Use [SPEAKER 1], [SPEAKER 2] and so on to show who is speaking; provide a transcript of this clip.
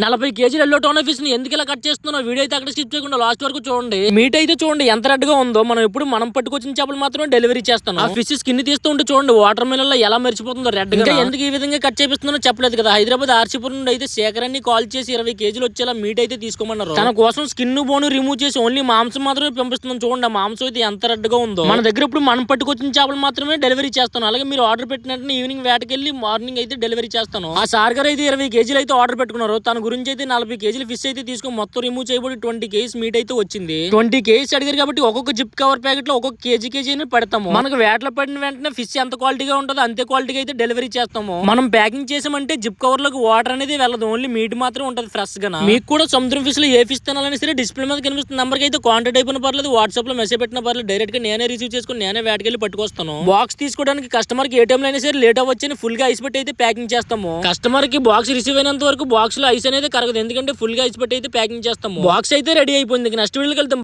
[SPEAKER 1] 40 కేజీలు yellow tone fish ని ఎందుకు ఇలా కట్ చేస్తున్నావు? వీడియో అయితే అక్కడ స్కిప్ చేయకుండా లాస్ట్ వరకు చూడండి. మీట్ అయితే చూడండి ఎంత రెడ్ గా ఉందో. మనం పట్టుకొచ్చిన చేపలు మాత్రమే డెలివరీ చేస్తాను. ఆ ఫిష్ స్కిన్ తీస్తూ ఉంటే చూడండి వాటర్ మిలన్ లో ఎలా మెరిచిపోతుందో రెడ్ గా. ఎందుకు ఈ విధంగా కట్ చేపిస్తున్నానో చెప్పలేదు కదా. హైదరాబాద్ ఆర్సీపురం నుండి అయితే శేఖర్ అన్ని కాల్ చేసి 20 కేజీలు వచ్చేలా మీట్ అయితే తీసుకోమన్నారు. తన కోసం స్కిన్ బోన్ రిమూవ్ చేసి ఓన్లీ మాంసం మాత్రమే పంపిస్తున్నాం. చూడండి ఆ మాంసం అయితే ఎంత రెడ్ గా ఉందో. మన దగ్గర ఇప్పుడు మనం పట్టుకొచ్చిన చేపలు మాత్రమే డెలివరీ చేస్తాను. అలాగే మీరు ఆర్డర్ పెట్టినట్టు ఈవినింగ్ వేటకెళ్ళి మార్నింగ్ అయితే డెలివరీ చేస్తాను. ఆ సార్ గారు అయితే 20 కేజీలు అయితే ఆర్డర్ పెట్టుకున్నారు. తన గురించి అయితే 40 కేజీలు ఫిష్ అయితే తీసుకొని మొత్తం రిమూవ్ చేయబడి 20 కేజీస్ మీట్ అయితే వచ్చింది. 20 కేజీస్ అడిగారు కాబట్టి ఒక్కొక్క జిప్ కవర్ ప్యాకెట్ లో ఒక్కొక్క కేజీ పెడతాము. మనకు వేటలో పడిన వెంటనే ఫిష్ ఎంత క్వాలిటీగా ఉంటుందో అంతే క్వాలిటీగా అయితే డెలివరీ చేస్తాము. మనం ప్యాకింగ్ చేసామంటే జిప్ కవర్ లోకి వాటర్ అనేది వెళ్ళదు, ఓన్లీ మీట్ మాత్రం ఉంటది ఫ్రెష్ గా. మీకు కూడా సముద్రం ఫిష్ లో ఏ ఫిష్ తినాలని సరే డిస్ప్లే మీద కనిపిస్తున్న నంబర్ కి అయితే కాంటాక్ట్ అయిపోయిన పర్లేదు, వాట్సాప్ లో మెసేజ్ పెట్టిన పర్లేదు, డైరెక్ట్ గా నేనే రిసీవ్ చేసుకుని నేనే వేటకెళ్ళి పట్టుకొస్తాను. బాక్స్ తీసుకోవడానికి కస్టమర్ కి ఏ టైం అయినా సరే లేట్ అవ్వచ్చని ఫుల్ గా ఐస్ పెట్టి అయితే ప్యాకింగ్ చేస్తాము. కస్టమర్ కి బాక్స్ రిసీవ్ అయినంత వరకు బాక్స్ లో ఐస్ అనేది కరగదు, ఎందుకంటే ఫుల్ గా ఐస్ పెట్టి అయితే ప్యాకింగ్ చేస్తాము. బాక్స్ అయితే రెడీ అయిపోయింది. నెక్స్ట్ వీడియోకి వెళ్తాం.